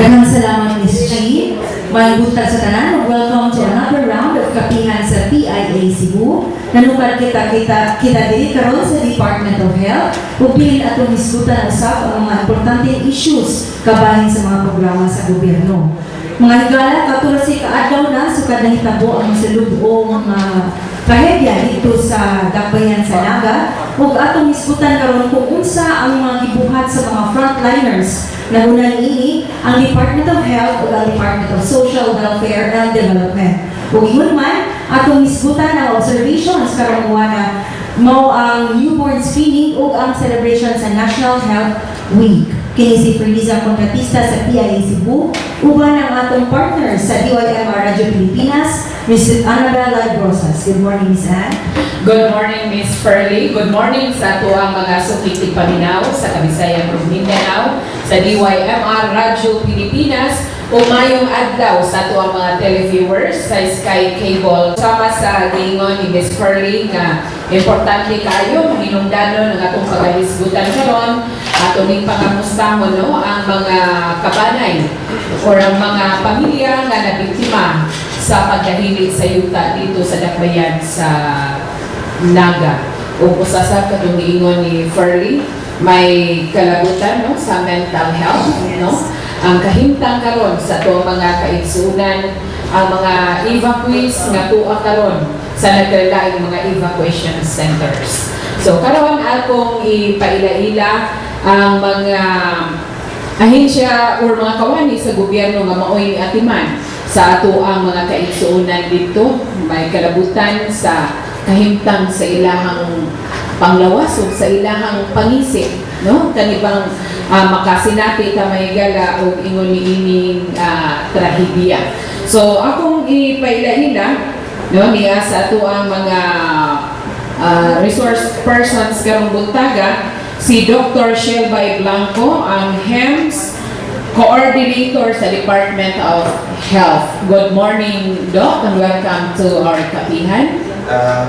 Daghang salamat, Ms. G. May buntag sa tanan. Welcome to another round of Kapihan sa PIA Cebu. Nanukad kita dili karon sa Department of Health. Upilin atong hisgutan usab ang mga importanteng issues kabahin sa mga programa sa gobyerno. Mga higala, katulad si kaadlaw na sukad na hitabo ang salubong trahedya dito sa Dakbayan sa Naga. Ug atong hisgutan karon kung unsa ang mga gibuhat sa mga frontliners na unang ini ang Department of Health o ang Department of Social Welfare and Development. Kung yun man, atong hisgutan ang observations karong na mao ang newborn screening o ang celebration sa National Health Week. Kini si Ferliza kontratista sa PIA Cebu, uban ang atong partner sa DOH Radio Pilipinas, Ms. Annabella Rosas. Good morning, Ms. Anne. Good morning, Ms. Ferlie. Good morning sa tuwang mga sukitig paminaw sa Kabisayan ug Mindanao, sa DYMR Radio Pilipinas, umayong adlaw sa tuwang mga televiewers sa Sky Cable. Sama sa giingon ni Ms. Ferlie nga importante kayo mahinungdanon ang atong pagahisgutan karon at uning pangamustahon ang mga kabanay o ang mga pamilya nga nabiktima sa pagdahili sa yuta dito sa Dakbayan sa Naga. O usasa katong giingon ni Ferlie, may kalabutan sa mental health, ang kahimtang karon sa tuwang mga kaigsunan, ang mga evacuees nga tuwa karon sa nagkalaing mga evacuation centers. So karon akong ipaila-ila ang mga ahensya o mga kawani sa gobyerno nga maoy atiman sa ato ang mga kaigsuunan dito. May kalabutan sa kahimtang sa ilahang panglawas o sa ilahang pangisip, kanibang makasinati ta may gala o ingon niining trahedya. So akong ipaila-ila niya sa ato ang mga resource persons karong buntaga, si Dr. Shelby Blanco, ang HEMS Coordinator sa Department of Health. Good morning, Doc, and welcome to our Kapihan.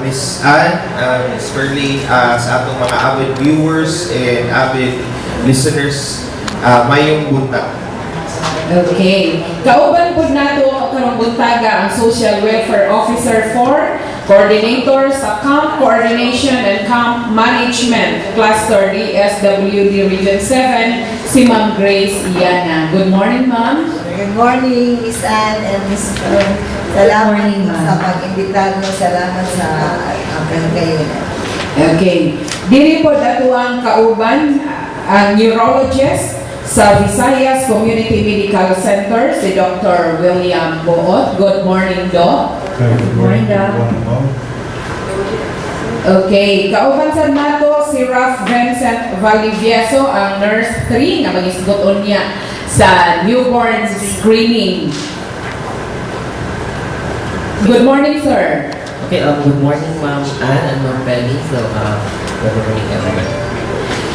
Ms. Anne, Ms. Ferlie, sa atong mga avid viewers and avid listeners, mayong buntag. Okay. Kauban po nato karong buntaga ang Social Welfare Officer 4, Coordinator sa Camp Coordination and Camp Management Cluster DSWD Region 7, si Ma'am Grace Iana. Good morning, Ma'am. Good morning, Ms. Anne and Ms. Salamat sa pag-imbita mo. Salamat sa kahigayunan. Okay. Diri po dato ang kauban ang neurologist sa Visayas Community Medical Center, si Dr. William Boot. Good morning, Doc. Good morning, Doc. Okay, kauban sa nato si Ralph Vincent Valdivieso, ang nurse 3 nga mag-isgot niya sa newborn screening. Good morning, sir. Okay, good morning, Ma'am Anne and Ma'am Penny. So, good morning, everyone.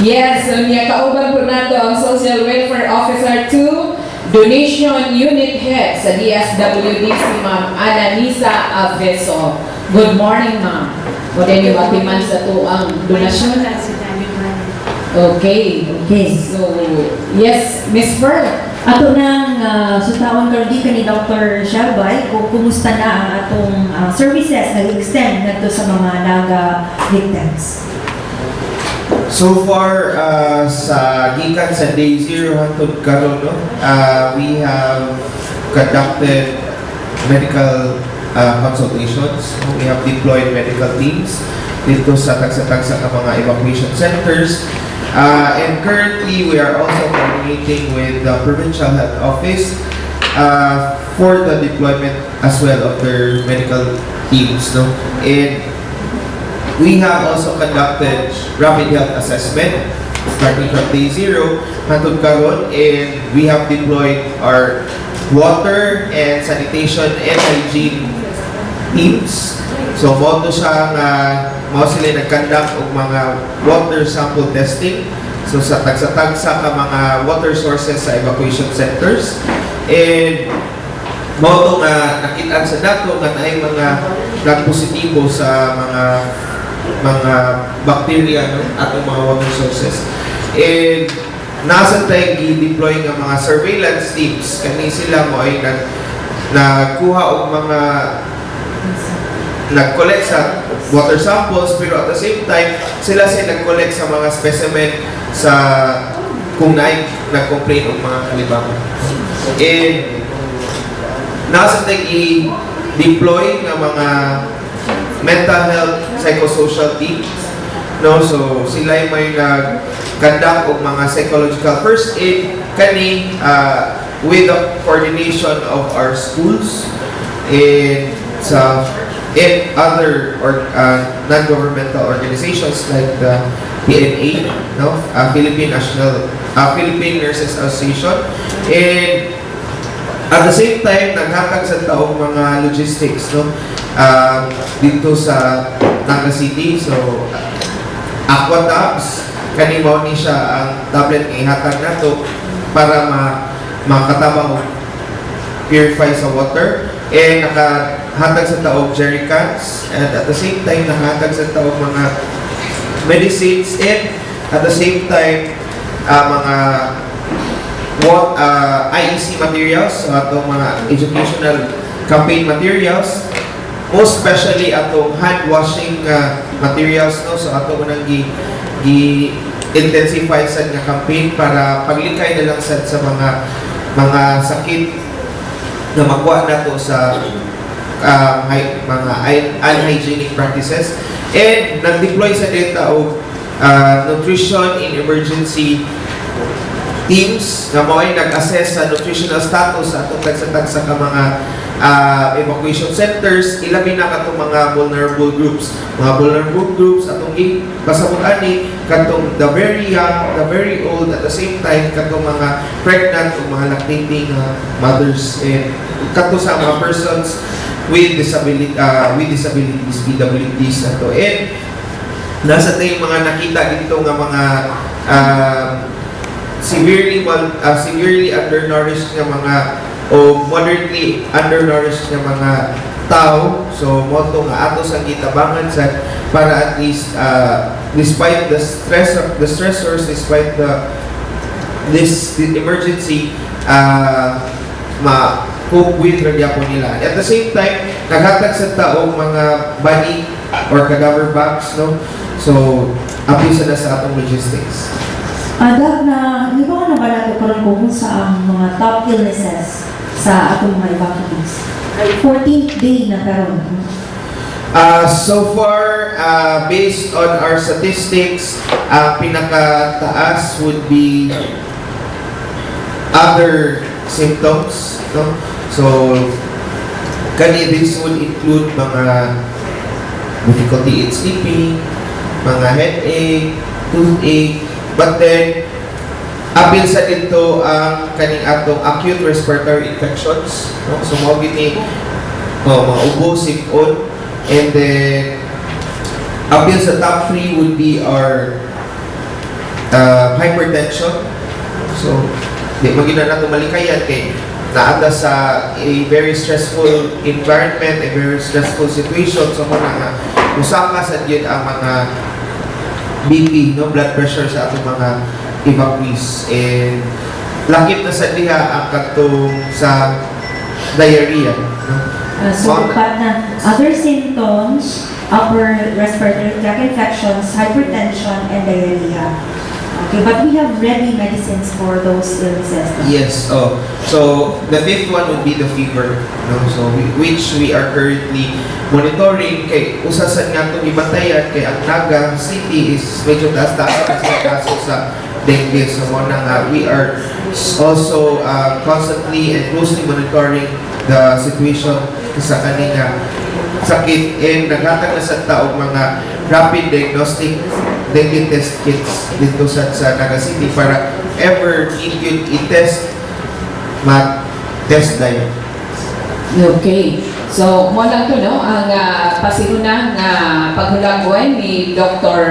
Yes, so niya kauban po nato ang Social Welfare Officer 2, Donation Unit Head sa DSWD, si Ma'am Ananisa Aveso. Good morning, Ma'am. O din yung atiman sa to ang donasyon. Okay. So, yes, Miss Pearl. Ato nang sutawon karon di ni Dr. Shelby kung kumusta na ang atong services na extend ngadto sa mga Naga victims. So far, sa gikan sa day 0 hangtod karon, we have conducted medical consultations. We have deployed medical teams dito sa tagsa-tagsa ng mga evacuation centers. And currently, we are also coordinating with the Provincial Health Office for the deployment as well of their medical teams. And we have also conducted rapid health assessment starting from day 0 hangtod karon, and we have deployed our water and sanitation and hygiene teams. So mo siya nga mao sila nag-conduct og mga water sample testing so sa tagsa-tagsa ka mga water sources sa evacuation centers, and mo nga nakita sa dato nga naay mga nagpositibo sa mga bacteria atong mga water sources. And nasa tayo i-deploy ng mga surveillance teams. Kani sila mo ay nagkuha og mga nag-collect sa water samples, pero at the same time, sila nag-collect sa mga specimen sa kung nag-complain og mga kalibangan. And nasa tayo i-deploy ng mga mental health, psychosocial teams. No, so sila may nag-conduct og mga psychological first aid kani with the coordination of our schools and other non-governmental organizations like the PNA, no, Philippine Nurses Association, and at the same time naghatag sa taong mga logistics, no, dito sa Naga City. So Aqua Tabs, kanimaw ni siya ang tablet nga ihatag nato para makatabang o purify sa water, and nakahatag sa taog jerry cans, and at the same time nakahatag sa taog mga medicines, and at the same time mga IEC materials, so atong mga educational campaign materials, most especially atong hand washing materials, no, so ato mo nang gi-intensify sa nga campaign para paglikay na lang sa mga sakit na makuha nato sa mga unhygienic practices, and nag-deploy sa data o nutrition in emergency teams na mo ay nag-assess sa nutritional status sa atong tagsa-tagsa ka mga evacuation centers, ilabi na katong mga vulnerable groups atong pasabot-ani katong the very young, the very old, at the same time katong mga pregnant o mga lactating mothers, and kato sa mga persons with disabilities, PWDs ato. And nasa tayong mga nakita dito nga mga severely undernourished nga mga o moderately undernourished nga mga tao. So moto nga ato sa gitabangan sa para at least despite the stressors, despite this emergency, ma-cope with ragyapon nila. At the same time, naghatag sa taong mga body or cadaver bags, no? So apisa na sa atong logistics. Adak na, di ba na ba natin karoon kung sa mga top illnesses sa atong mga evacuees? 14th day na karoon. So far, based on our statistics, pinakataas would be other symptoms, no? So this would include mga difficulty in sleeping, mga headache, toothache, but then apil sa dito ang kaning atong acute respiratory infections, no? So mao gini maubo, sipon, and then apil sa top 3 would be our hypertension. So di magina nato malikayan kay naata sa a very stressful environment, a very stressful situation. So nga usaka sa gyud ang mga BP, no, blood pressure sa atong mga evacuees, and lakip na sa diha ang katong sa diarrhea, no? So, pat na other symptoms, upper respiratory tract infections, hypertension, and diarrhea. Okay, but we have ready medicines for those illnesses. Yes. Oh, so the fifth one would be the fever, no? So which we are currently monitoring. Kay usasan nga itong ibantayan kay ang Naga City is medyo taas-taas sa kaso sa dengue. So we are also constantly and closely monitoring the situation sa kanina sakit, and naghatag na sa taong mga rapid diagnostic dengue test kits dito sa Naga City para ever need yun i-test, ma-test tayo. Okay. So, mo lang to, no? Ang pasiguna nga paghulagwan ni Dr.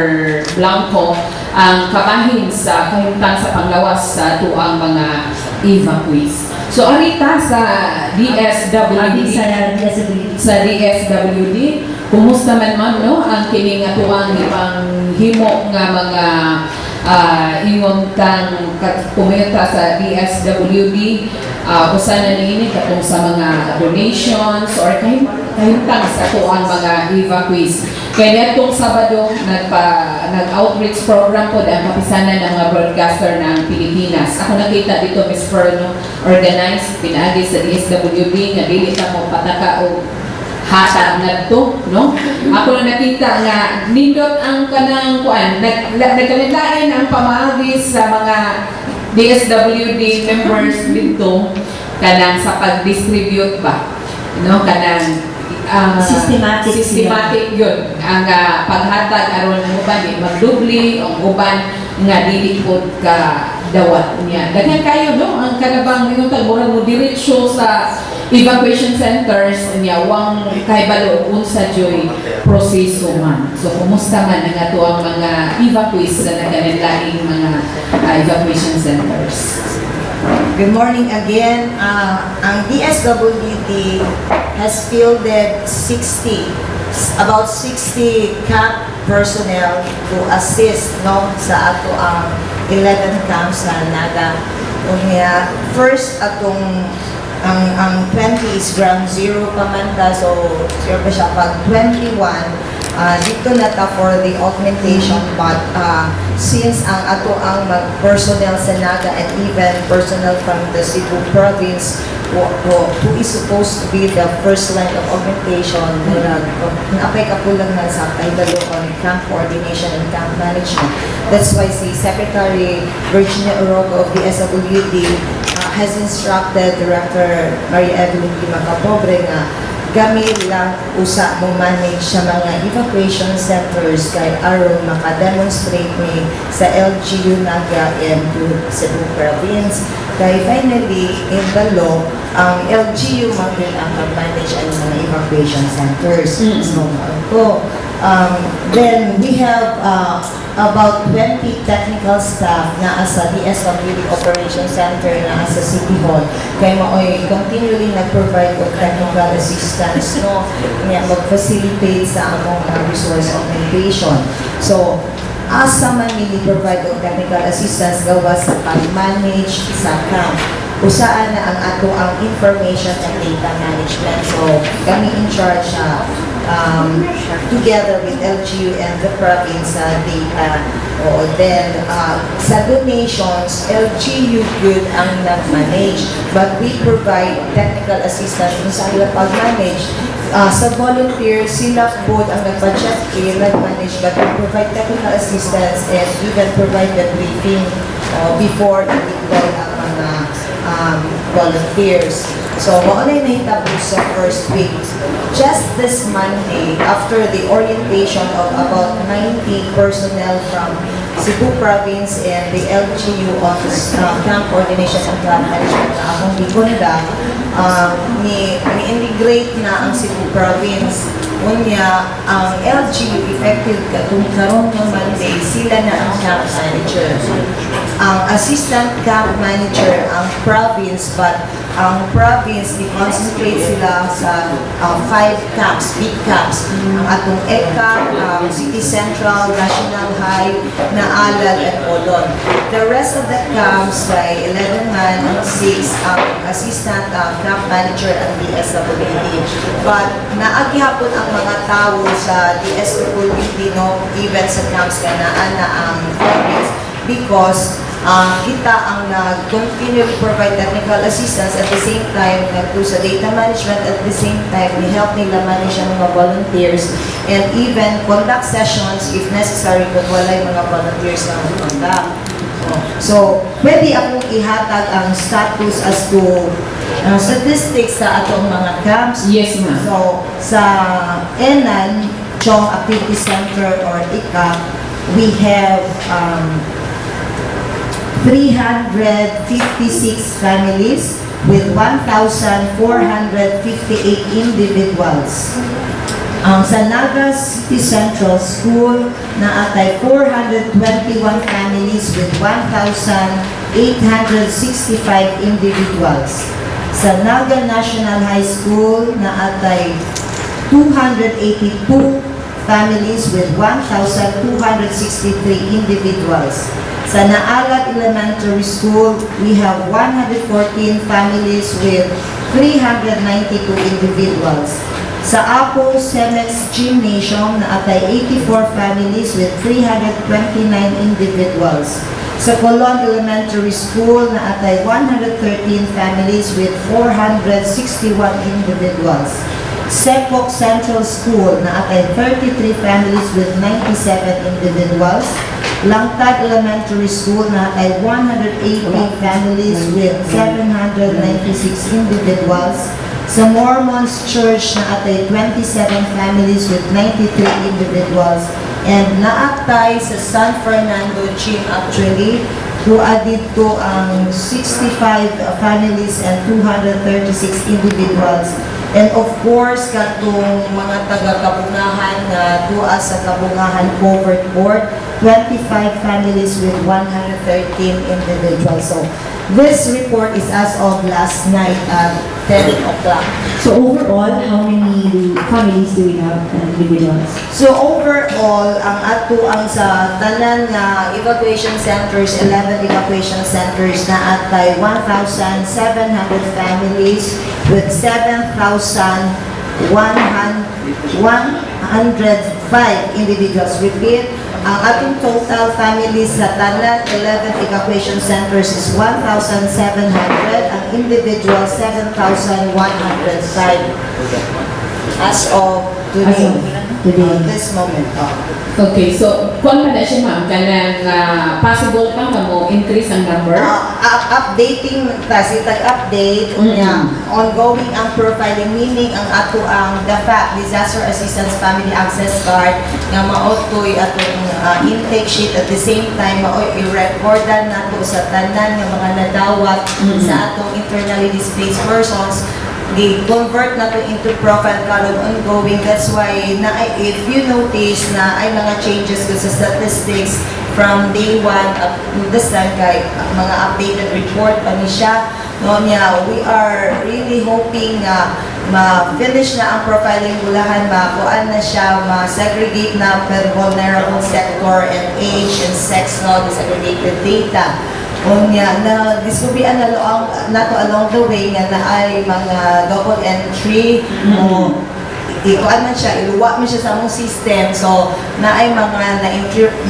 Blanco ang kabahin sa kahimtang sa panglawas sa tuang mga evacuees. So, arita sa DSWD, kumusta man, no? Ang kining tuang ipanghimo nga mga ingon kang kumita sa DSWD, usa na niini katong sa mga donations or kahintang sa tuang mga evacuees. Kaya itong Sabado, nag-outreach program po ang kapisanan ng mga broadcaster ng Pilipinas. Ako nakita dito, Ms. Ferno, organized, pinagi sa DSWD, nga dili ka mo pataka o hata na to, no? Ako na nakita nga nindot ang kanang kuan, nagkalindain ang pamaagi sa mga DSWD members dito kanang sa pag-distribute ba, no? Kanang systematic yun ang paghatag aron mo ba di magdubli o uban nga dili pod ka dawat niya. Daghan kayo no ang kanabang ingon tag murag mo diretso sa evacuation centers niya wang kahibalo unsa joy proseso man. So kumusta man ang ato ang mga evacuees sa nagkanilaing mga evacuation centers? Good morning again. Ang DSWD has fielded about 60 CAP personnel to assist no sa ato ang 11 camps sa Naga. Unya, first atong ang 20 is ground zero pa man ta, so zero pa siya pag 21 dito na ta for the augmentation, but since ang ato ang personnel sa Naga and even personnel from the Cebu province who is supposed to be the first line of augmentation, naapay kapulang na sa kahibalo on camp coordination and camp management. That's why si Secretary Virginia Orogo of the SWD has instructed Director Maria Evelyn Macapobre nga gamit lang usa mo manage sa mga evacuation centers kay aron makademonstrate ni sa LGU Naga and to Cebu province. Kay finally, in the law, ang LGU magin ang manage ang mga evacuation centers. So, then we have about 20 technical staff na sa DSWD Operation Center na sa City Hall. Kaya maoy continually nag-provide of technical assistance, no? Nga mag-facilitate sa among resource augmentation. So, asa man nili provide of technical assistance gawas sa pag-manage sa camp. Usaan na ang ato ang information and data management. So, kami in charge together with LGU and the province data. Then, sa donations, LGU good ang nag-manage, but we provide technical assistance kung sa ila pag-manage. Sa volunteers, sila po ang nag-budget, nag-manage, but we provide technical assistance and even provide the briefing before i-deploy ang mga volunteers. So, maunay na hitabo sa first week. Just this Monday, after the orientation of about 90 personnel from Cebu Province and the LGU on camp coordination and camp management na akong gikunda, ni-integrate na ang Cebu Province. Unya, ang LGU effective karon ng Monday, sila na ang camp manager. Ang assistant camp manager ang province, but ang province, di-concentrate sila sa 5 camps, big camps. Ang atong ECA, City Central, National High, Naalal, and Odon. The rest of the camps, by 11 man and 6 assistant camp manager and DSWD. But naaghapon ang mga tao sa DSWD, no, even sa camps na ang province, because kita ang nag-continually provide technical assistance at the same time nagdo sa data management, at the same time ni-help nila manage ang mga volunteers and even conduct sessions if necessary kung walay mga volunteers na conduct. So, pwede akong ihatag ang status as to statistics sa atong mga camps. Yes, ma'am. So, sa ENAN, Chong Activity Center or ICA, we have 356 families with 1,458 individuals. Ang sa Naga City Central School na atay 421 families with 1,865 individuals. Sa Naga National High School na atay 282 families with 1,263 individuals. Sa Naalat Elementary School, we have 114 families with 392 individuals. Sa Apple Cemex Gymnasium, naatay 84 families with 329 individuals. Sa Colon Elementary School, naatay 113 families with 461 individuals. Sepok Central School, naatay 33 families with 97 individuals. Langtag Elementary School, naatay 180 families with 796 individuals. Sa Mormons Church, naatay 27 families with 93 individuals. And naatay sa San Fernando Gym actually, tuadid to ang 65 families and 236 individuals. And of course, katong mga taga-kabungahan na tuwa sa kabungahan covered board, 25 families with 113 individuals. So this report is as of last night at 10 o'clock. So overall, how many families do we have and individuals? So overall, ang ato ang sa tanan nga evacuation centers, 11 evacuation centers na atay 1,700 families with 7,105 individuals. Repeat, ang ating total families sa tanan 11 evacuation centers is 1,700, ang individual 7,105 as of today. This moment. Okay, so kung na siya ma'am, kanang possible pa mo increase ang number? Updating, kasi tag-update, ongoing ang profiling, meaning ang ato ang DAFA, Disaster Assistance Family Access Card, nga maotoy atong intake sheet at the same time, maoy i-recordan nato sa tanan nga mga nadawat sa atong internally displaced persons, i-convert na to into profile column ongoing. That's why na if you notice na ay mga changes ko sa statistics from day 1 up to this time kay mga updated report pa ni siya no niya, we are really hoping na ma-finish na ang profiling bulahan, makuan na siya, ma-segregate na per vulnerable sector and age and sex no, the segregated data. Unya na diskubian na nato along the way nga na ay mga double entry mo ikuan man siya, iluwa man siya sa among system. So na ay mga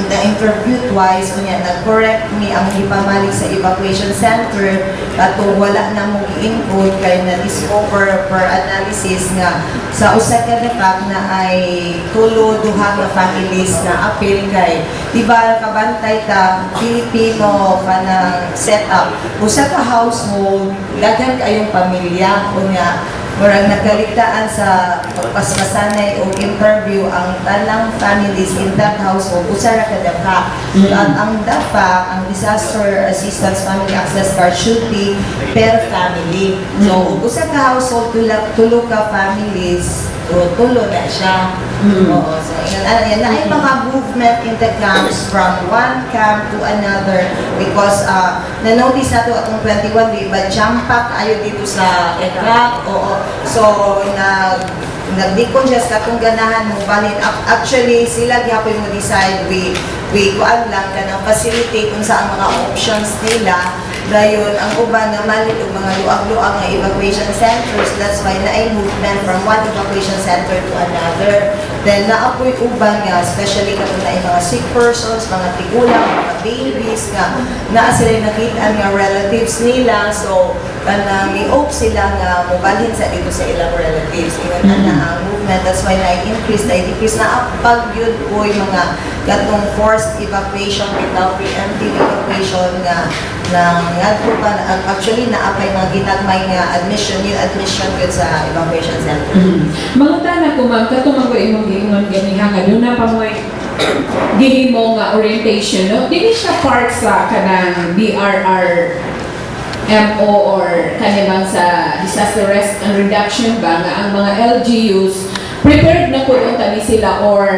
na-interview twice unya nag-correct me ang ipamalik sa evacuation center kato wala na mong i-include kay na-discover per analysis nga sa usa ka fact na ay tulo duha nga families na appeal kay diba kabantay ta Filipino kanang setup usa ka household daghan kayong pamilya unya murag nagkaligtaan sa paspasanay o interview ang tanang families in that household usa ra ka DAFA. At ang DAFA, ang Disaster Assistance Family Access Card should be per family. So usa ka household tulo ka families tulo na siya. Oo. So, yan na ay mga movement in the camps from one camp to another because na-notice na ito atong 21 day, but jump pack ayo dito sa ECRAC. Oo. So, nag-decongest katong ganahan mo balit. Actually, sila gihapon mo decide we kuan lang ka ng facilitate kung sa mga options nila. Dayon, ang uban na malit og mga luag-luag nga evacuation centers. That's why na-ay movement from one evacuation center to another. Then, naapoy uban nga, especially katong na mga sick persons, mga tigulang, mga babies, nga naa sila nakita nga relatives nila. So, kanang i-hope sila nga mubalhin sa dito sa ilang relatives. Ingon na ang movement. That's why na-increase, na-decrease na pag yun po yung mga katong forced evacuation without preemptive evacuation nga actually naapay mga ginagmay nga admission yun sa evacuation center. Mga tanak ko ma'am, katong mga imong giingon ganiha nga doon na pa mo gihimo nga orientation no. Dili siya part sa kanang DRR MO or kanibang sa disaster risk and reduction ba nga ang mga LGUs prepared na po yung tani sila or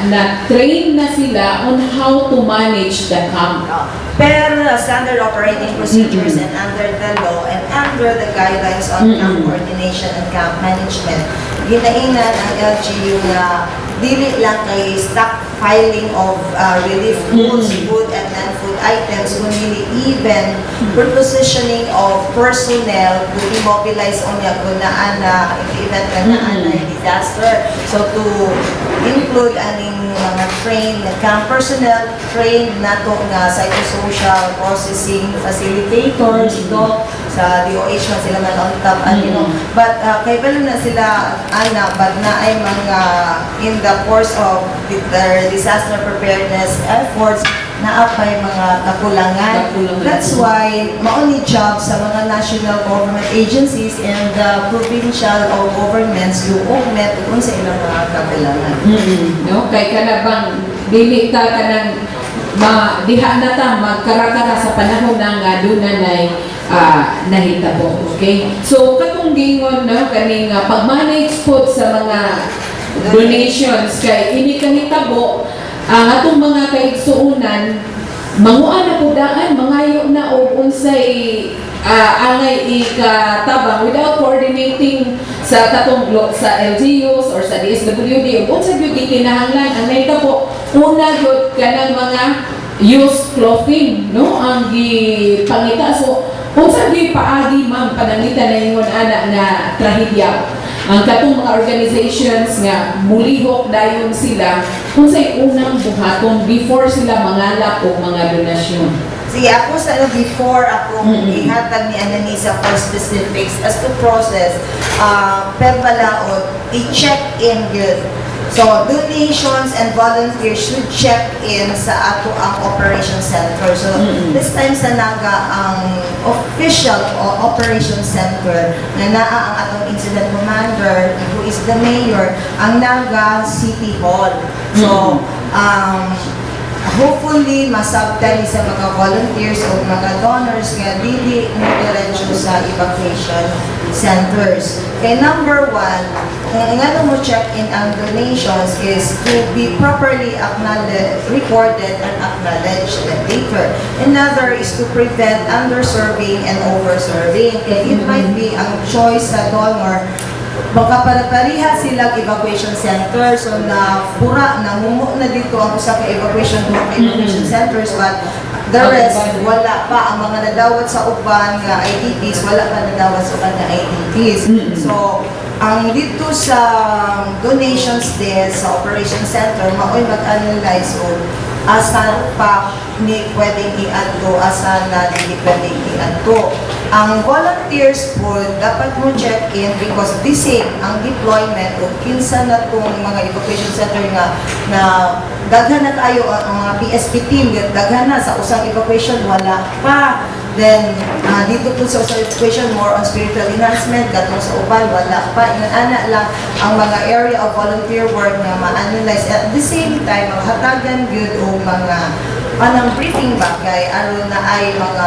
na-train na sila on how to manage the camp. Per standard operating procedures and under the law and under the guidelines on camp coordination and camp management, ginaingan ang LGU na dili lang kay stockpiling of relief goods, food and non-food items, kundi even repositioning of personnel to immobilize on yung gunaan na event na disaster. So to include aning mga trained na camp personnel, trained nato nga psychosocial processing facilitators, sa DOH man sila man on top, but kay balo na sila but na ay mga in the course of their disaster preparedness efforts naapay mga kakulangan. That's why mauni job sa mga national government agencies and the provincial or governments to augment kung sa ilang mga kakulangan. No, kay kanabang dili ta kanang diha na ta magkarakara sa panahon ng dunay nahitabo. Okay? So katong gingon no kaning pag-manage po sa mga donations kay ini kahitabo ang atong mga kaigsuunan manguan na pudaan mangayo na og unsay angay ikatabang without coordinating sa katong sa LGUs or sa DSWD ug unsa gyud kinahanglan ang nahitabo una gyud kanang mga used clothing no ang gipangita. So unsa gyud paagi ma'am pananglitan na ingon ana nga trahedya ang katong mga organizations nga mulihok dayon sila kung sa'y unang buhaton before sila mangalap o mga donasyon. Sige, ako sa before akong ihatag ni Ananisa for specifics as to process, per balaod, i-check in yun. So, donations and volunteers should check in sa ato ang operation center. So, this time sa Naga, ang official operation center na naa ang atong incident commander, who is the mayor, ang Naga City Hall. So, hopefully, masabtali sa mga volunteers o mga donors nga dili diretso sa evacuation centers. Kaya number one, nga mo check-in ang donations is to be properly recorded and acknowledged later. Another is to prevent underserving and overserving. Kaya it might be ang choice sa donor baka pare-pareha silang evacuation center, so na pura na mumo na dito ang usa ka evacuation centers, but the rest wala pa ang mga nadawat sa uban nga IDPs, wala pa nadawat sa uban nga IDPs. So ang dito sa donations desk sa operation center maoy mag-analyze o asa pa ni pwedeng i-adto, asa na hindi pwedeng i-adto. Ang volunteers po, dapat mo check-in because the same ang deployment o kinsa na itong mga evacuation center nga na daghan na kayo ang mga PSP team, daghan na sa usang evacuation, wala pa. Then, dito po sa usang evacuation, more on spiritual enhancement, gatong sa uban, wala pa. Inana lang ang mga area of volunteer work na ma-analyze. At the same time, maghatagan yun o mga anong briefing bagay, aron na ay mga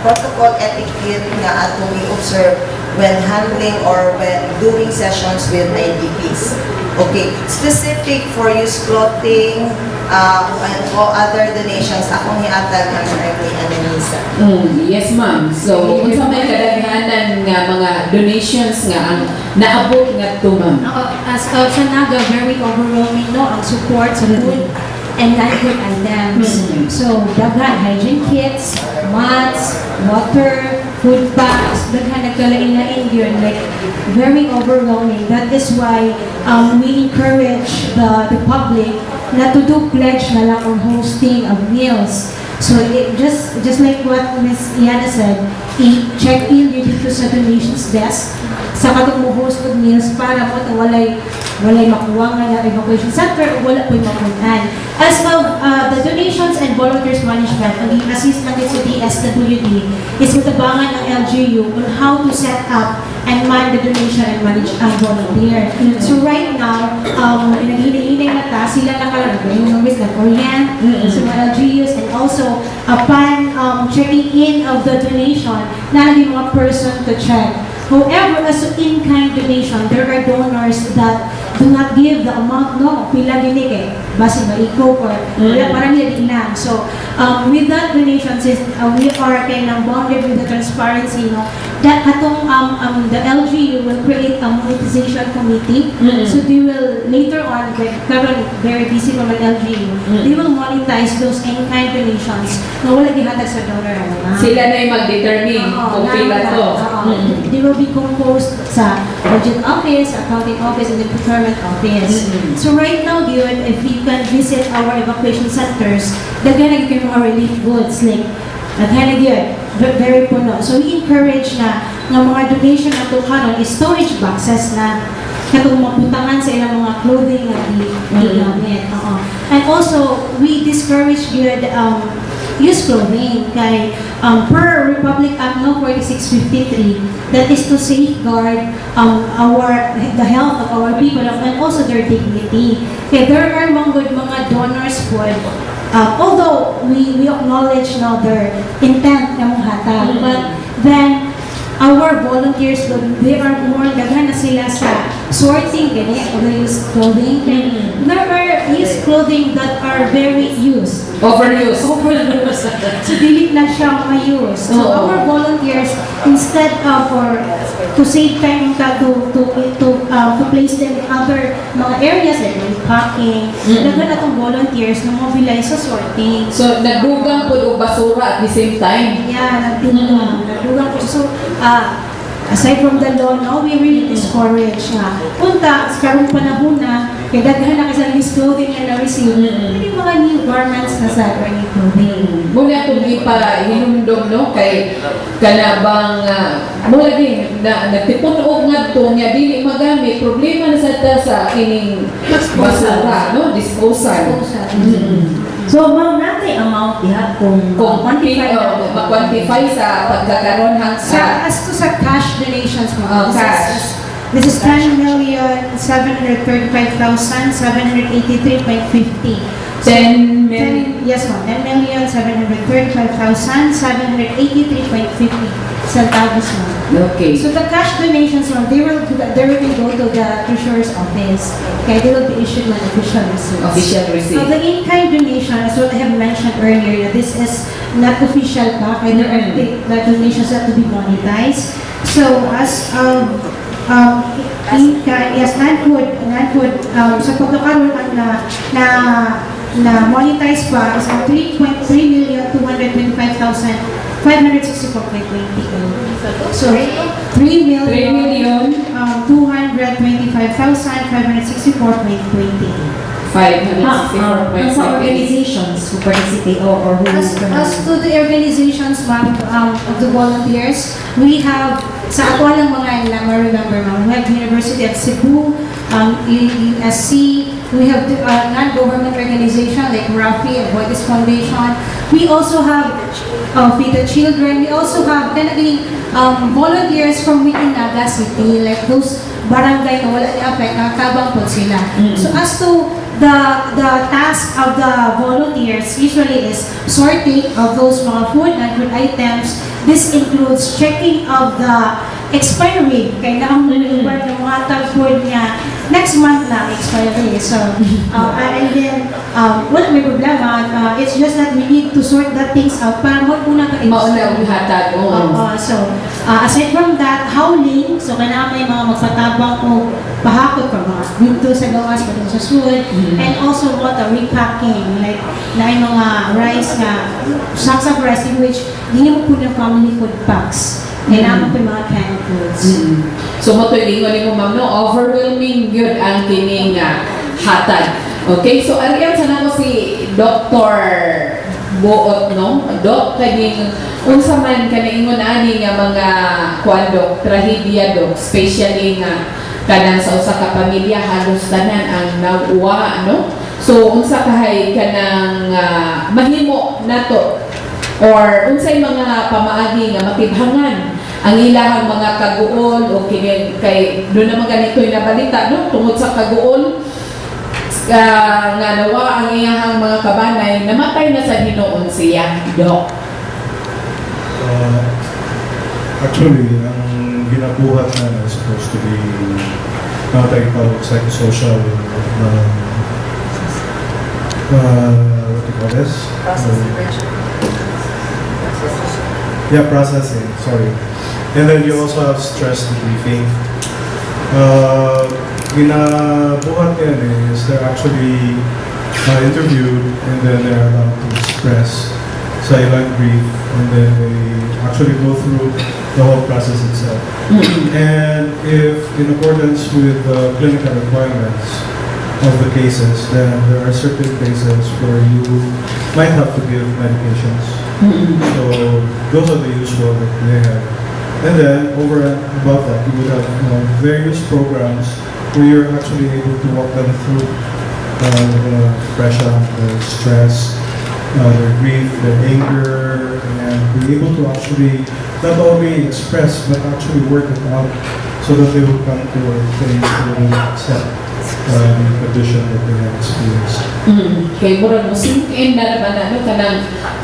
protocol etiquette nga atong i-observe when handling or when doing sessions with IDPs. Okay, specific for used clothing and for other donations, akong hiatag ang ni Ananisa. Yes ma'am. So, unsa may kadaghanan nga mga donations nga ang naabot nga to ma'am? As sa Naga, very overwhelming no ang support sa food and non-food items. So, daghan, hygiene kits, mats, water, food bags, daghan nagkalain-lain yun, like, very overwhelming. That is why we encourage the public na to do pledge na lang on hosting of meals. So, just like what Ms. Iana said, i-check in dito sa donations desk sa katong mo host of meals para mo ito walay makuha nga na evacuation center o wala po'y makuhaan. As of the donations and volunteers management, ang i-assist natin sa DSWD is matabangan ng LGU on how to set up and man the donation and manage ang volunteer. So right now, nag-hinay na ta, sila nakalagay yung numbers like orient, sa mga LGUs, and also upon checking in of the donation, nalagay mga person to check. However, as an in-kind donation, there are donors that do not give the amount, no, pila dinik eh, basi maiko or wala parang yun lang. So, with that donation, since we are kind of bonded with the transparency, no, that atong the LGU will create a monetization committee. So they will later on, like karon very busy from an LGU, they will monetize those in-kind donations na wala gihatag sa donor. Sila na yung mag-determine kung pila to. They will be composed sa budget office, accounting office, and the procurement office. So right now, yun, if you can visit our evacuation centers, daghan kayo mga relief goods, like, daghan yun, very puno. So we encourage na mga donation na karon is storage boxes na katong maputangan sa ilang mga clothing na i-gamit. And also, we discourage good use clothing kay per Republic Act No. 4653, that is to safeguard the health of our people and also their dignity. Kaya there are mga donors po, although we acknowledge now their intent na mong hatag, but then our volunteers, they are more daghan na sila sa sorting gani of the used clothing. There are used clothing that are very used. Overuse. So dili na siya ma-use. So our volunteers, instead of to save time to place them in other mga areas like packing, daghan na tong volunteers na mobilize sa sorting. So, nagdugang po o basura at the same time. Yeah, nagdugang po. So, aside from the law, no, we really discourage na. Punta, sa karong panahon na, kaya daghan na kasi used clothing na na-receive, hindi mga new garments na sa new clothing. Muna kung hinumdom, no, kay kanabang mula din na nagtipon-og nga to nga dili magamit, problema na sa kining basura, no, disposal. So, ma'am, natin amount diha kung ma-quantify sa pagkakaroon ng As to sa cash donations mo, cash. This is 10,735,783.50. 10 million. Yes, ma'am. 10,735,783.50 centavos, ma'am. Okay. So the cash donations, ma'am, they will go to the treasurer's office. Okay, they will be issued an official receipt. Official receipt. So the in-kind donation, as what I have mentioned earlier, that this is not official pa, kaya there are the donations that to be monetized. So as in-kind, yes, non-food, sa pagkakaroon na monetize pa is 3,225,564.20. So 3,225,564.20. sa organizations who participate or who As to the organizations, ma'am, of the volunteers, we have, sa ako lang mga na ma-remember, ma'am, we have University of Cebu, USC, we have non-government organization like Rafi and Boytis Foundation. We also have Feed the Children. We also have volunteers from within Naga City, like those barangay na wala ni-affect, nakakabang po sila. So as to the task of the volunteers usually is sorting of those mga food and food items. This includes checking of the expiry. Kaya na ang nalibar ng mga tag-food niya next month na expiry. So, and then, what may problema, it's just that we need to sort that things out para magpuna ka Mauna ang hatag. So, aside from that, howling, so kailangan may mga magpatabang o pahakot pa mga dito sa gawas, pa sa food, and also water repacking, like na yung mga rice na sacks of rice in which hindi mo po ng family food packs. Kailangan po yung mga canned foods. So, matulingon mo, ma'am, no? Overwhelming yun ang kining hatag. Okay, so ariyan sana ko si Dr. Buot, no? Dok, kaning unsa man kaniingon ani nga mga kuandok, trahedya dok, especially nga kanang sa usa ka pamilya halos tanan ang nauwa, no? So unsa kahay kanang mahimo nato or unsay mga pamaagi nga matibhangan ang ilahang mga kaguol o kini kay do naman ganito yung nabalita, no? Tungod sa kaguol nga nawa ang iyang mga kabanay, namatay na sa Hinoon siya, Dok. Actually, ang ginabuhat na is supposed to be psychosocial, what do you call this? Yeah, processing, sorry. And then you also have stress debriefing. Ginabuhat yan is they're actually interviewed and then they're allowed to express silent grief, and then they actually go through the whole process itself. And if in accordance with the clinical requirements of the cases, then there are certain cases where you might have to give medications. So those are the usual that they have. And then over and above that, you would have various programs where you're actually able to walk them through the depression, the stress, their grief, their anger, and be able to actually not only express but actually work it out so that they will come to a place where they will accept the condition that they have experienced. Kay murag mo sink in na naman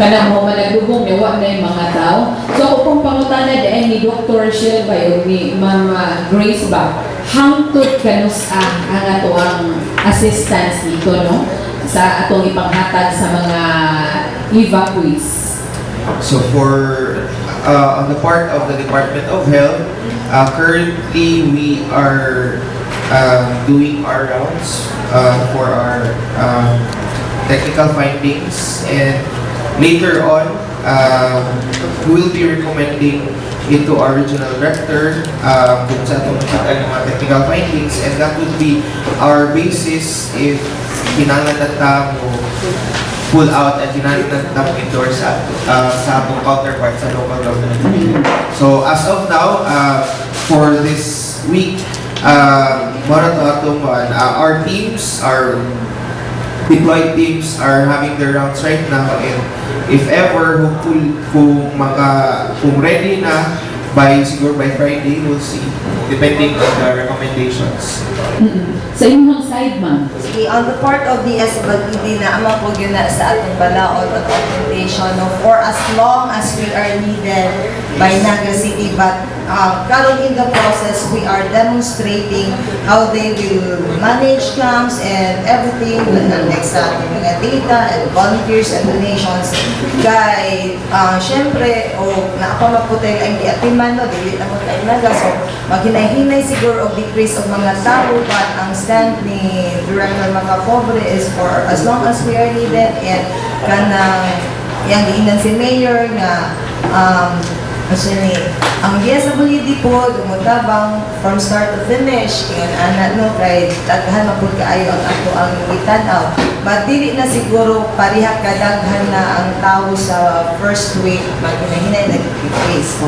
kanang mo managdugong ni wa na yung mga tao. So ako pong pangutana dahil ni Dr. Shell ba o ni Ma'am Grace ba, hangtod kanus ang ato ang assistance dito, no? Sa atong ipanghatag sa mga evacuees. So for on the part of the Department of Health, currently we are doing our rounds for our technical findings, and later on we will be recommending it to our regional director kung sa itong nakita ng mga technical findings, and that would be our basis if kinangan na mo pull out at kinangan na mo endorse sa atong counterpart sa local government. So as of now, for this week, our teams, our deployed teams are having their rounds right now, and if ever kung ready na siguro by Friday, we'll see, depending on the recommendations. Sa inyong side, ma'am? Sige, on the part of the DSWD na amang po yun na sa atong balaod at documentation for as long as we are needed by Naga City, but currently in the process, we are demonstrating how they will manage camps and everything, like sa ating mga data and volunteers and donations. Kaya, syempre, naapamaputay ang giatiman, no, dili na mo kayo naga, so maghinay-hinay siguro o decrease of mga tao, but ang stand ni Director Macapobre is for as long as we are needed, and kanang yang giinan si Mayor nga ang DSWD po dumutabang from start to finish, and no kay daghan mapud kaayo ang ato ang itanaw, but dili na siguro pariha kadaghan na ang tao sa first week, maghinay nag-decrease.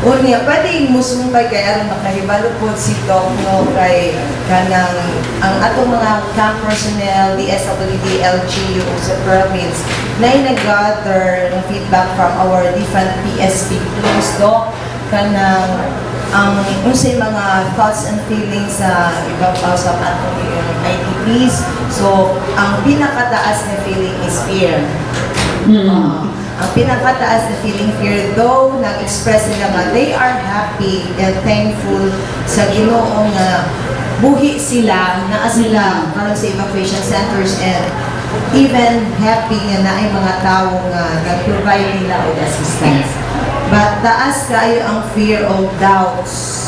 Unya, pwede musumpay kay aron makahibalo po si Doc, no, kay kanang ang atong mga camp personnel, DSWD, LGU sa province, na nag-gather ng feedback from our different PSP crews, Doc, kanang ang unsay mga thoughts and feelings sa ibang pa sa atong IDPs. So, ang pinakataas na feeling is fear. Ang pinakataas na feeling fear, though nag-express nila nga they are happy and thankful sa Ginoo nga buhi sila, naa sila karon sa evacuation centers, and even happy nga naay mga tao nga nag-provide nila og assistance. But taas kayo ang fear of doubts.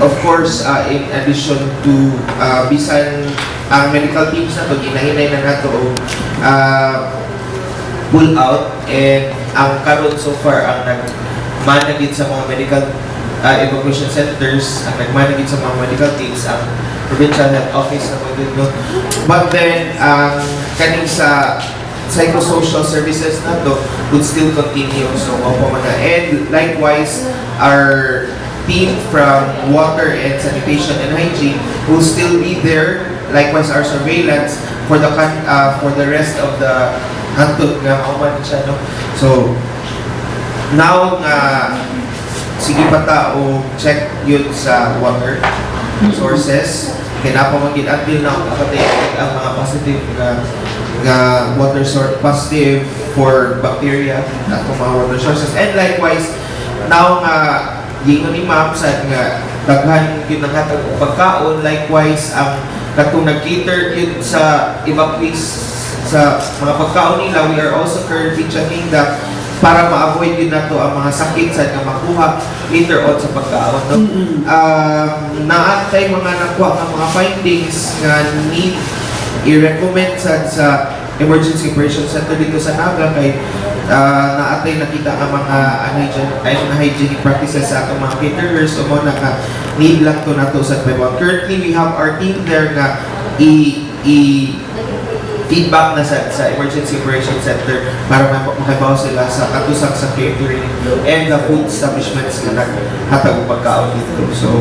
Of course, in addition to bisan ang medical teams na to, ginahinay na nato pull out, and ang karon so far ang nagmanagid sa mga medical evacuation centers, ang nagmanagid sa mga medical teams, ang provincial health office na mo. But then kaning sa psychosocial services na to would still continue, so and likewise our team from water and sanitation and hygiene will still be there, likewise our surveillance for the rest of the hantod nga mauman siya, no. So now nga sige pa ta o check yun sa water sources, kinapamagid until now nakatay ang mga positive nga water source, positive for bacteria na mga water sources, and likewise now nga gingon ni ma'am sad nga daghan yun ang hatag og pagkaon, likewise ang katong nag-cater yun sa ibang place sa mga pagkaon nila, we are also currently checking that para ma-avoid din nato ang mga sakit sa nga makuha later on sa pagkaon. No? Naantay mga nakuha ng mga findings nga need i-recommend sa Emergency Operations Center dito sa Naga kay naatay nakita ang mga unhygienic practices sa atong mga caterers o mo need lang to nato sa Taiwan. Currently, we have our team there nga feedback na sa Emergency Operations Center para makabaw sila sa katusang sa catering and the food establishments na naghatag og pagkaon dito. So,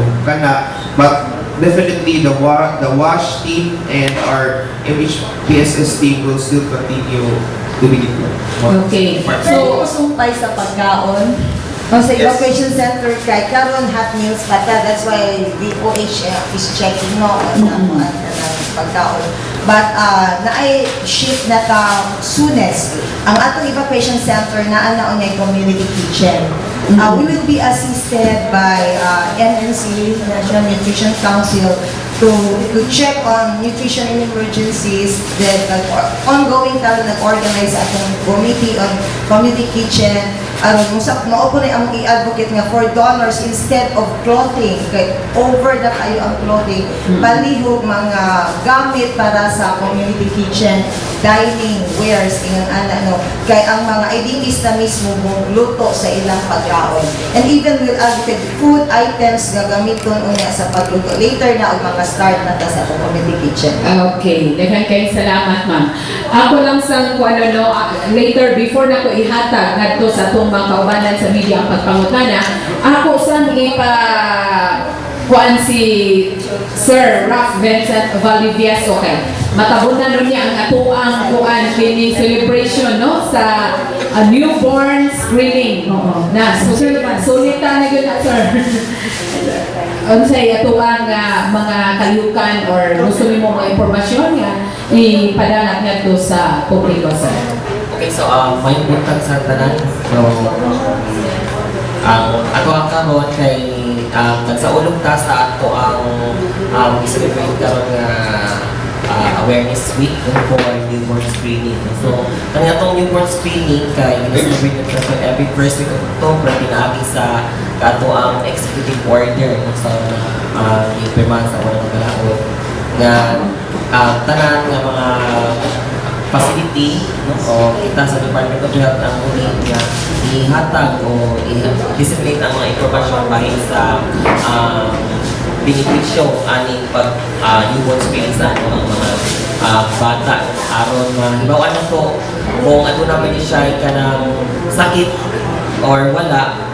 but definitely the WASH team and our MHPSS team will still continue to be deployed. Okay. So, sumpay sa pagkaon. O sa evacuation center kay karon hot meals bata, that's why DOH is checking no ang pagkaon. But naay shift na ta soonest ang atong evacuation center na onyay community kitchen. We will be assisted by NNC, National Nutrition Council, to check on nutrition in emergencies. Then ongoing talo nag-organize atong committee on community kitchen. Maupo na ang i-advocate nga for donors instead of clothing. Kay over na kayo ang clothing. Palihog mga gamit para sa community kitchen, dining, wares, kay ang mga IDPs na mismo luto sa ilang pagkaon. And even will advocate food items nga gamiton unya sa pagluto. Later na og mga start na ta sa community kitchen. Okay, daghan kayo salamat, ma'am. Ako lang sa later before na ko ihatag ngadto sa atong mga kaubanan sa media ang pagpangutana, ako sang kuan si Sir Raf Vincent Valdivieso kay matabunan nun niya ang atuang kuan kini celebration no sa newborn screening na sulita na gyud na sir. Unsay atuang mga kalukan or gusto nimo mga impormasyon nga ipadala ngadto sa publiko sir. Okay, so may butang sa tanan. So ato ang karon kay nagsaulog ta sa ato ang i-celebrate karon nga awareness week for newborn screening. So kani atong newborn screening kay i-celebrate nato every first week of October pinaagi sa kato ang executive order sa ipirmahan sa unang kalaot nga tanan nga mga facility o kita sa Department of Health ang uli nga ihatag o i-disseminate ang mga impormasyon bahil sa benepisyo aning pag newborn screening sa ang mga bata aron hibawan na to kung ano naman siya ka ng sakit or wala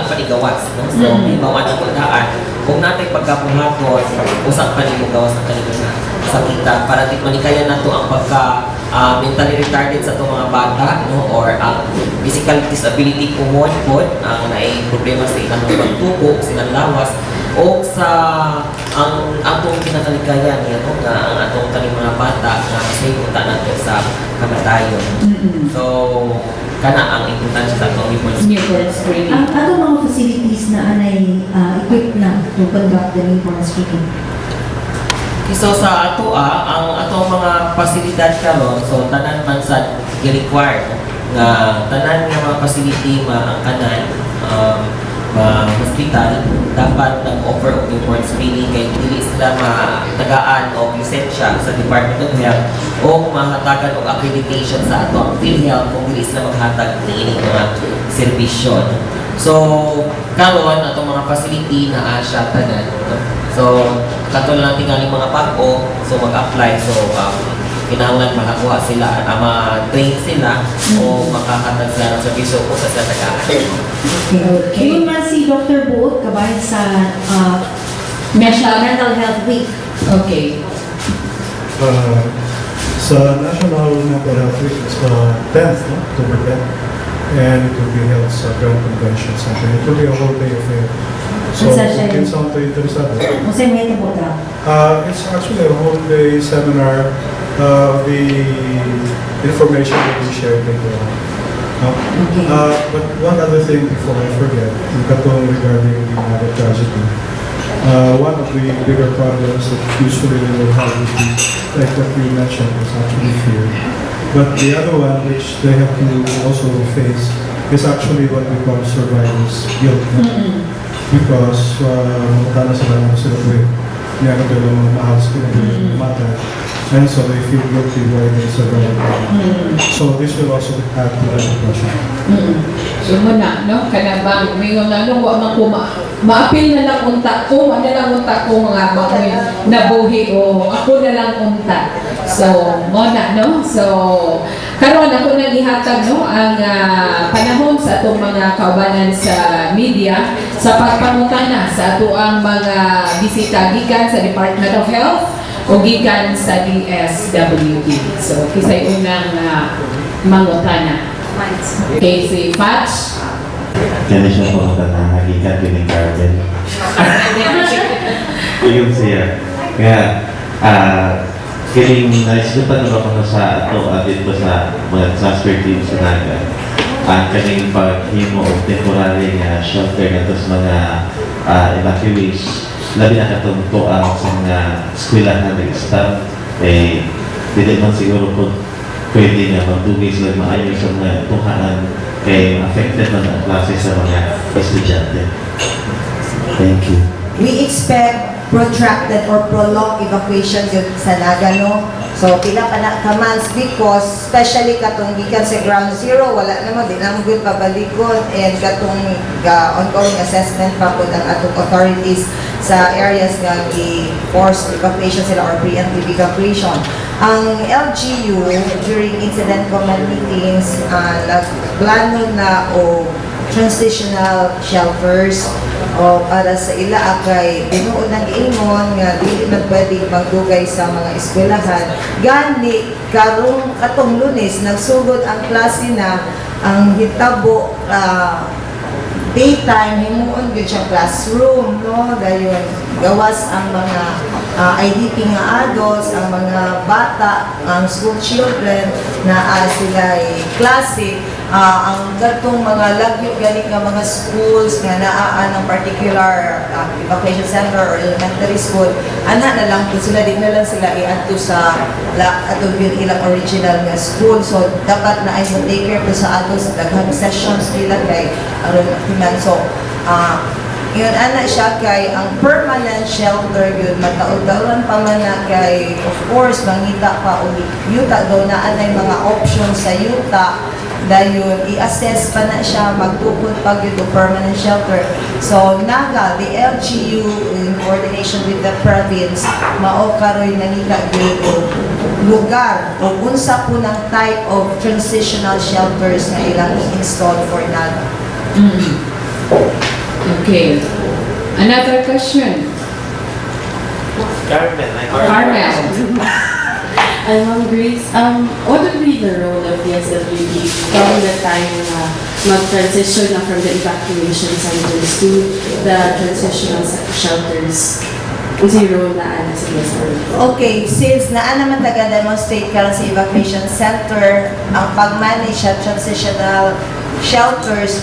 pa igawas. So, hibawan na pagdaan kung natin pagkapuhaton usap pa rin gawas ng kanilang sakita para di manikayan na to ang pagka mentally retarded sa itong mga bata or ang physical disability kumon po ang naay problema sa ilang pagtubo, silang lawas o sa ang atong kinakalikayan nga ang atong kaning mga bata nga masay punta nato sa kamatayon. So kana ang importansya sa atong newborn screening. Ang atong mga facilities na anay equipped na to conduct the newborn screening. So sa ato ang atong mga pasilidad karon so tanan man sa gi-require nga tanan nga mga facility ang kanan hospital dapat nag-offer og newborn screening kay dili sila matagaan og lisensya sa Department of Health o mahatagan og accreditation sa atong PhilHealth kung dili sila maghatag niini mga serbisyo. So karon atong mga facility na siya tanan. So katulad lang tingali mga bago so mag-apply so kinahanglan makakuha sila ma-train sila o makahatag sila ng serbisyo kung sa tagaan. Yun man si Dr. Buot kabayan sa Mental Health Week. Okay. Sa National Mental Health Week, it's 10th, no? October 10th. And it will be held sa Grand Convention Center. It will be a whole day affair. So, kung kinsa ito interesado. Kung may ito It's actually a whole day seminar. The information will be shared later on. No? Okay. But one other thing before I forget, yung katong regarding the Naga tragedy. One of the bigger problems that usually they will have would be, like what you mentioned, is actually fear. But the other one, which they have to also face, is actually what we call survivor's guilt. No? Because mukha na sila ng sila ko niya na pero mahal sila ng mata. And so they feel guilty why they survive. So this will also add to that depression. So muna, no? Kana bang may nga ano wa man ko maapil na lang unta ko, ano lang unta ko mga mga nabuhi o ako na lang unta. So muna, no? So karon ako nang ihatag no ang panahon sa atong mga kaubanan sa media sa pagpangutana sa ato ang mga bisita gikan sa Department of Health o gikan sa DSWD. So kisay unang mangutana. Casey Patch. Kaya siya po na hakikat din ng garden. Yung siya. Kaya, kiling naisipan na ba sa ato at dito sa mga transfer team sa Naga. Ang kaning paghimo o temporary nga shelter na ito sa mga evacuees. Labi na katungto ang sa mga eskwelahan na nag-start. Dili man siguro po pwede nga magdugay sila maayos sa mga tuhaan kay affected man ang klase sa mga estudyante. Thank you. We expect protracted or prolonged evacuation yun sa Naga, no? So, pila pa na ka months because especially katong gikan sa ground zero, wala naman, di naman good pabalikon and katong ongoing assessment pa po ng atong authorities sa areas nga forced evacuation sila or preemptive evacuation. Ang LGU, during incident command meetings, nagplano na o transitional shelters o para sa ila akay binuon ng ingon nga dili man pwede magdugay sa mga eskwelahan gani karong katong Lunes nagsugod ang klase na ang hitabo daytime himuon gyud siya classroom no dayon gawas ang mga IDP nga adults ang mga bata ang school children na sila klase ang gatong mga lagyo gani nga mga schools nga naa ng particular evacuation center or elementary school ana na lang po sila di na lang sila iadto sa atong ilang original nga school so dapat na ay take care po sa adults daghang sessions nila kay aron timan so yun ana siya kay ang permanent shelter yun mataod-taoran pa man na kay of course mangita pa uli yuta daw na anay mga options sa yuta dayon i-assess pa na siya magtukod pag yun permanent shelter so Naga the LGU in coordination with the province mao karoy nangita gyud lugar o unsa po ng type of transitional shelters na ilang i-install for Naga. Okay. Another question. Carmen. Carmel. Ma'am Grace, what would be the role of DSWD from the time na mag-transition na from the evacuation centers to the transitional shelters? What's yung role na ana sa DSWD? Okay, since naa naman taga-demonstrate karon sa evacuation center, ang pag-manage sa transitional shelters,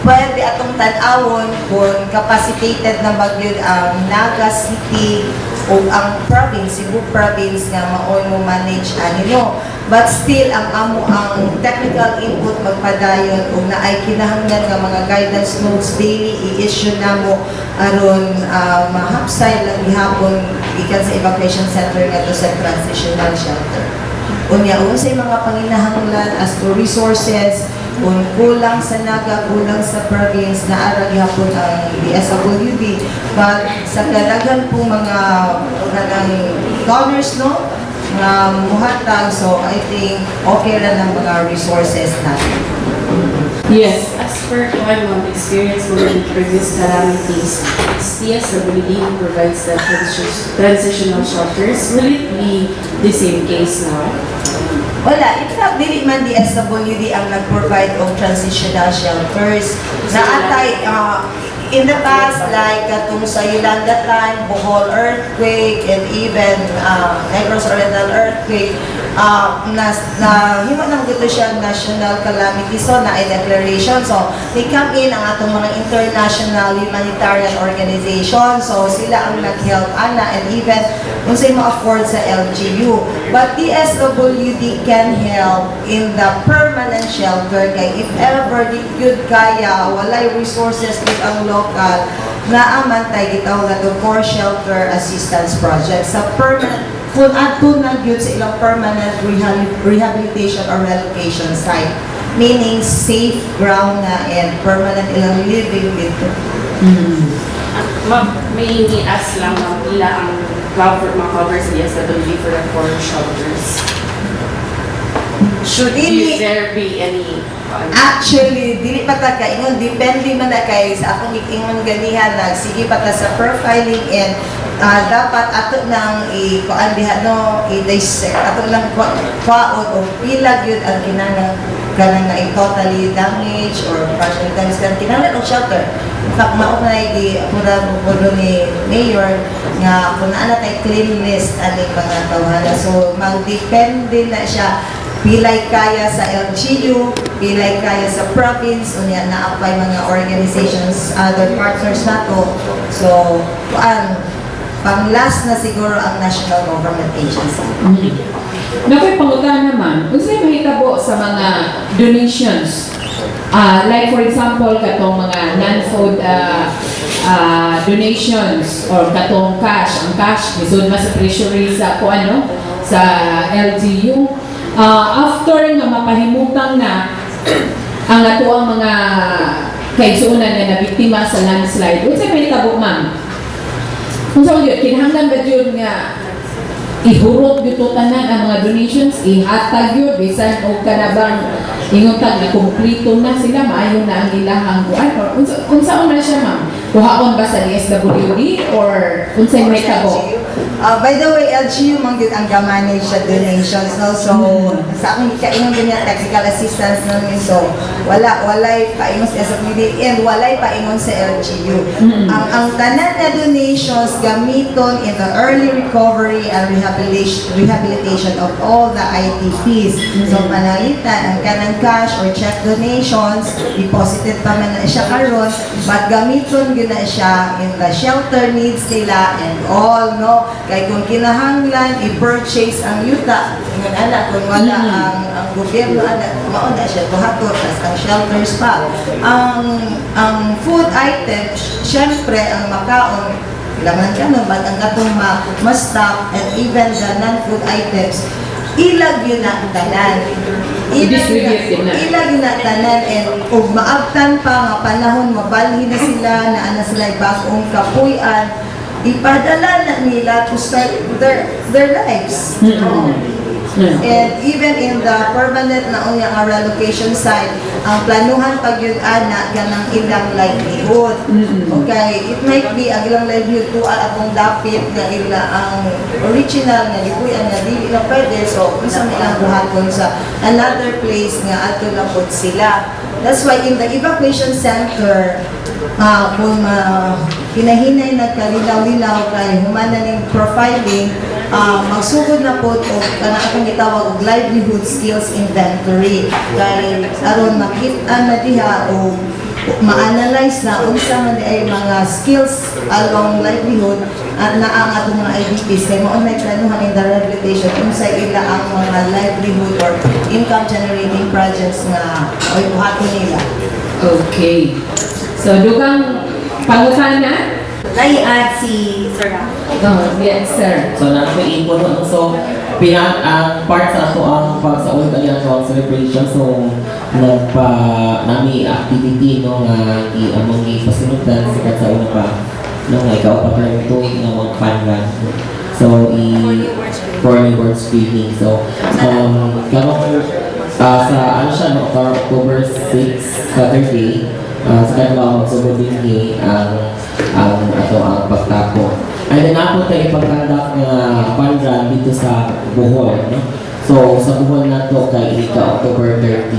pwede atong tan-awon kung capacitated na bagyod ang Naga City o ang province, Cebu province nga maoy mo manage anino. But still, ang amo ang technical input magpadayon kung naay kinahanglan nga mga guidance notes daily i-issue na mo aron mahapsay lang gihapon ikan sa evacuation center nga to sa transitional shelter. Unya unsay mga panginahanglan as to resources kung kulang sa Naga, kulang sa province, naara gihapon ang DSWD. But sa kadaghan po mga donors, no? Mga muhatag, so I think okay lang ng mga resources natin. Yes. As per my experience with previous calamities, DSWD provides the transitional shelters. Will it be the same case now? Wala, in fact, dili man DSWD ang nag-provide of transitional shelters. Naatay, in the past, like katong sa Yolanda time, Bohol earthquake, and even Negros Oriental earthquake, himo nang dito siya national calamity so na declaration. So they come in ang atong mga international humanitarian organization. So sila ang nag-help ana and even unsay mo afford sa LGU. But DSWD can help in the permanent shelter kay if ever di gyud kaya walay resources with ang local na amantay gitawag na for shelter assistance project sa permanent kung ato na gyud sa ilang permanent rehabilitation or relocation site, meaning safe ground na and permanent ilang living with Ma'am, may i-ask lang ma'am, ila ang mga covers sa DSWD for the foreign shelters. should Will there be any actually dili pa ta kay ingon depende man na kay sa akong ingon ganihan sige pa ta sa profiling and dapat ato nang kuan diha no i-dissect ato lang kwaon o pila gyud ang kanang na totally damaged or partially damaged kan kinahanglan og shelter. In fact mao na pura mo ni mayor nga kung naa na tay clean list ani mga tawhana so magdepende na siya pilay kaya sa LGU, pilay kaya sa province, unya na-apply mga organizations, other partners na to. So, pang last na siguro ang national government agency. Nakoy pangutan naman, unsay mahitabo sa mga donations? Like for example, katong mga non-food donations or katong cash. Ang cash, isod mas sa treasury sa sa LGU. After nga mapahimutang na ang ato ang mga kaigsuonan nga nabiktima sa landslide, unsay mahitabo ma'am? Unsa gyud kinahanglan ba gyud nga ihurot gyud tanan ang mga donations, ihatag gyud bisan og kanabang ingon tag na kumpleto na sila maayo na ang ilahang kuan or unsaon na siya ma'am? Kuhaon ba sa DSWD or unsay mahitabo? By the way, LGU man gyud ang ga-manage sa donations no. So sa akong ikaingon ganyan technical assistance namin so walay paingon sa SWD and walay paingon sa LGU. Ang tanan na donations gamiton in the early recovery and rehabilitation of all the ITPs. So panalitan ang kanang cash or check donations deposited pa man na siya karon but gamiton gyud na siya in the shelter needs nila and all no. Kaya kung kinahanglan i-purchase ang yuta, ingon ana kung wala ang gobyerno ana mao na siya buhaton tas ang shelters pa. Ang food items, syempre ang makaon kailangan kanon but ang atong ma-stock and even the non-food items ilag yun na tanan. Ilag yun na tanan and kung maabtan pa nga panahon mabalhin na sila na ana sila bagong kapuy-an ipadala na nila to start their lives. And even in the permanent na unya nga relocation site, ang planuhan pag yun ana ganang ilang livelihood. Okay, it might be ang ilang livelihood to atong dapit nga ila ang original nga libuyan nga dili na pwede so isa ilang buhaton sa another place nga ato lang pod sila. That's why in the evacuation center kung hinahinay nagkalinaw-linaw kay humana ning profiling magsugod na po o akong gitawag og livelihood skills inventory kay aron makita na diha o ma-analyze na unsa man ay mga skills along livelihood na ang atong mga IDPs kay mao may planuhan in the rehabilitation unsa ila ang mga livelihood or income generating projects nga oy buhaton nila. Okay. So, dugang pangutana? Nai-add si Sir Ram. Yes, sir. So, nakaipon mo. So, ang part sa ako ang pagsaunod ang ang celebration. So, nami activity no nga among ipasinutan sa katsauna pa no nga ikaw pa lang ito nga mag-fan so for reward screening. So, karong sa ano siya no October 6 Saturday sa kanila magsubodin ang pagtapo. And then ako tayo ipagkandak nga panran dito sa Bohol. No? So sa Bohol na to kay October 30.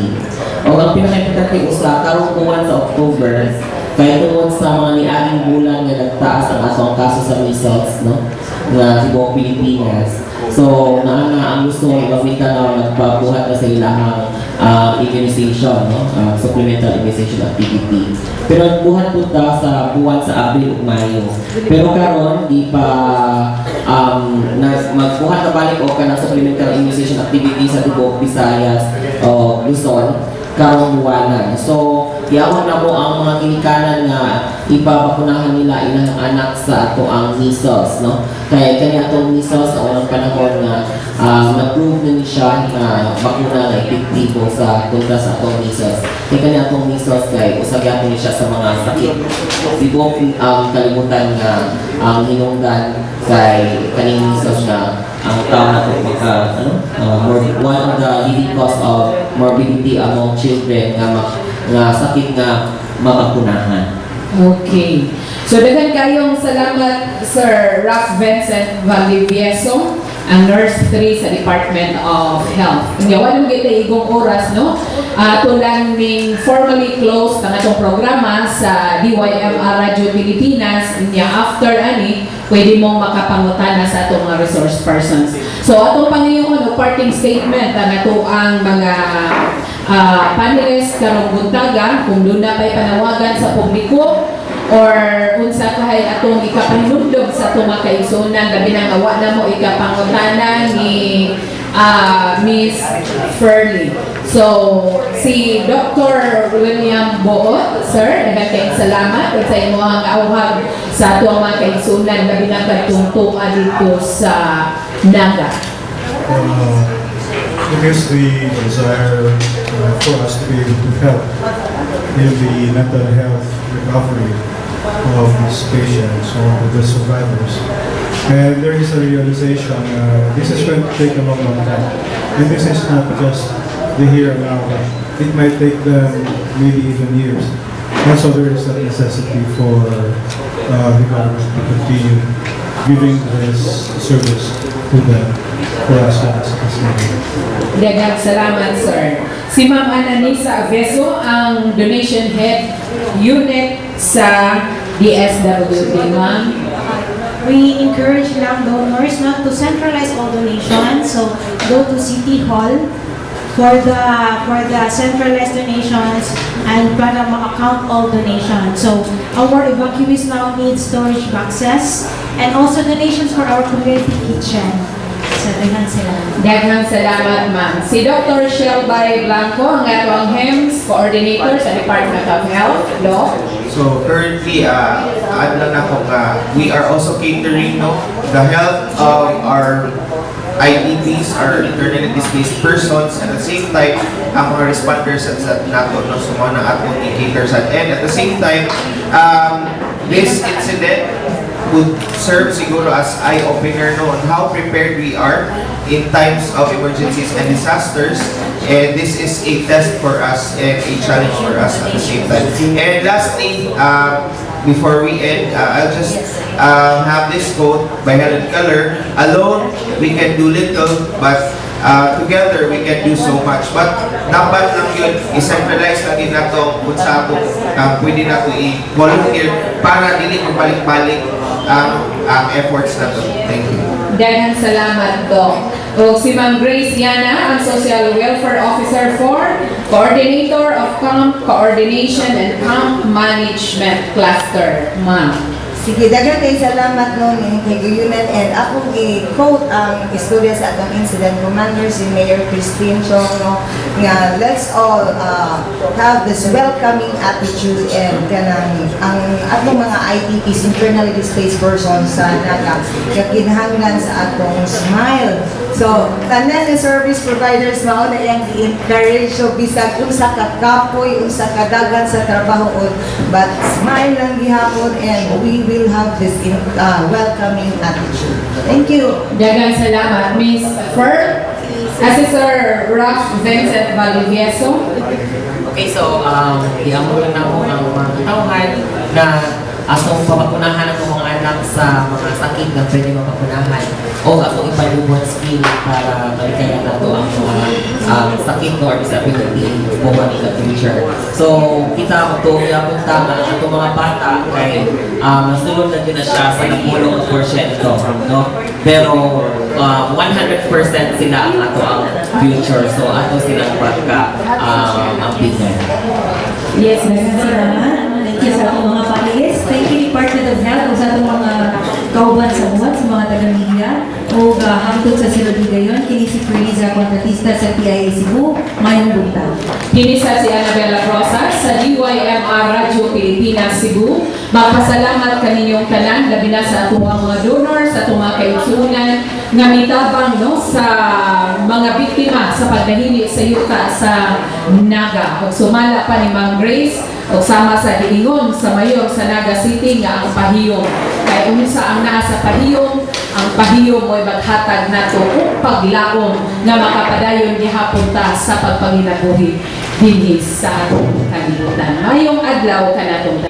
O ang pinaka-importante usa karong kuwan sa October kay tungod sa mga niaging bulan nga nagtaas ang atong kaso sa measles no nga sa buong Pilipinas. So, ang gusto gawin na magpabuhat na sa ilang immunization, no? Supplemental immunization activity. Pero buhat po ta sa buwan sa Abril ug Mayo. Pero karon di pa magbuhat na balik o ka ng supplemental immunization activity sa tibuok Visayas o Luzon karong buwanan. So, yawan na mo ang mga ginikanan nga ipabakunahan nila ilang anak sa ato ang measles, no? Kaya kanya itong measles sa unang panahon na nag-prove na siya na bakuna na epektibo sa kontra sa atong measles. Kaya kanya itong measles kay usagyan niya siya sa mga sakit. Sibok kalimutan nga ang hinungdan kay kaning measles na ang tao na ito one of the leading cause of morbidity among children nga sakit nga mabakunahan. Okay. So, dagan kayong salamat, Sir Ralph Vincent Valdivieso, ang Nurse 3 sa Department of Health. Ngayon mo kita igong oras, no? Tulang ning formally closed ang atong programa sa DYMR Radio Pilipinas. After ani, pwede mong makapangutana sa atong mga resource persons. So, atong pangayon, parting statement ang ang mga panelists karong buntaga, kung doon na pa'y panawagan sa publiko or unsa kahay atong ikapanlundog sa atong mga kaigsunan, gabi nang awa na mo ikapangutana ni Miss Furley. So, si Dr. William Boot, sir, nagkakaing salamat sa imo ang auhag sa atong mga kaigsunan, gabi nang katungtungan dito sa Naga. It is the desire for us to be able to help in the mental health recovery of these patients or the survivors. And there is a realization this is going to take a long time. And this is not just the here and now, but it might take them maybe even years. And so there is a necessity for the government to continue giving this service to them for us as needed. Daghang salamat, sir. Si Ma'am Ananisa Aveso, ang donation head unit sa DSWD. Ma'am, We encourage lang donors not to centralize all donations. So go to City Hall for the centralized donations and para ma-account all donations. So our evacuees now need storage boxes and also donations for our community kitchen. So daghang salamat, ma'am. Si Dr. Shelby Blanco, ang atong HEMS coordinator sa Department of Health, Law. So currently, we are also catering the health of our IDPs, our internally displaced persons, and at the same time, ang mga responders at sa nato no sumo ng atong indicators and at the same time, this incident would serve siguro as eye-opener on how prepared we are in times of emergencies and disasters. And this is a test for us and a challenge for us at the same time. And lastly, before we end, I'll just have this quote by Helen Keller: "Alone we can do little, but together we can do so much." But dapat lang yun, i-centralize lang din nato kung sa ato pwede nato i-volunteer para dili magbalik-balik ang efforts nato. Thank you. Daghang salamat, Doc. O si Ma'am Grace Yana, ang Social Welfare Officer 4, Coordinator of Camp Coordination and Camp Management Cluster. Ma'am. Sige, daghang kay salamat no ni Kigunan and ako i-quote ang istorya sa atong incident commander si Mayor Christine Chong no nga let's all have this welcoming attitude and kanang ang atong mga IDPs, internally displaced persons sa Naga kinahanglan sa atong smile. So, tanan ng service providers mao na yang i-encourage so bisag unsa ka kapoy, unsa ka dagan sa trabaho but smile lang gihapon and we will have this welcoming attitude. Thank you. Daghang salamat, Miss Fer. Assessor Ralph Vincent Valdivieso. Okay, so iamon lang ako ang mga katawhan na atong papakunahan ang mga anak sa mga sakit na pwede mapakunahan. o atong ipalubon scheme para malikayan nato ang mga sakit no, or disability buwan in the future. So kita mo to yapon tama ang atong mga bata kay masulod na din na siya sa napulong porsyento, no? Pero 100% sila ang ato ang future. So ato silang pagka ang bigay. Yes, salamat. Thank you sa atong mga panelists. Thank you Department of Health o sa atong mga kauban sa buwan, sa mga taga-media o hangtod sa silod gayon. Kini si Friza, kontratista sa PIA Cebu, mayong buntag. Kinisa si Annabella Rosas sa DYMR Radio Pilipinas Cebu. Magpasalamat kaninyong tanan, labi na sa atong mga donors, sa atong mga kaigsunan, nga mitabang no, sa mga biktima sa pagdahili sa yuta sa Naga. Ug sumala pa ni Ma'am Grace, ug sama sa giingon sa mayor sa Naga City nga ang pahiyom. Kay unsa ang naa sa pahiyom, ang pahiyom mo'y maghatag nato og paglaom nga makapadayon gihapon ta sa pagpanginabuhi dinhi sa atong kalibutan. Mayong adlaw kanatong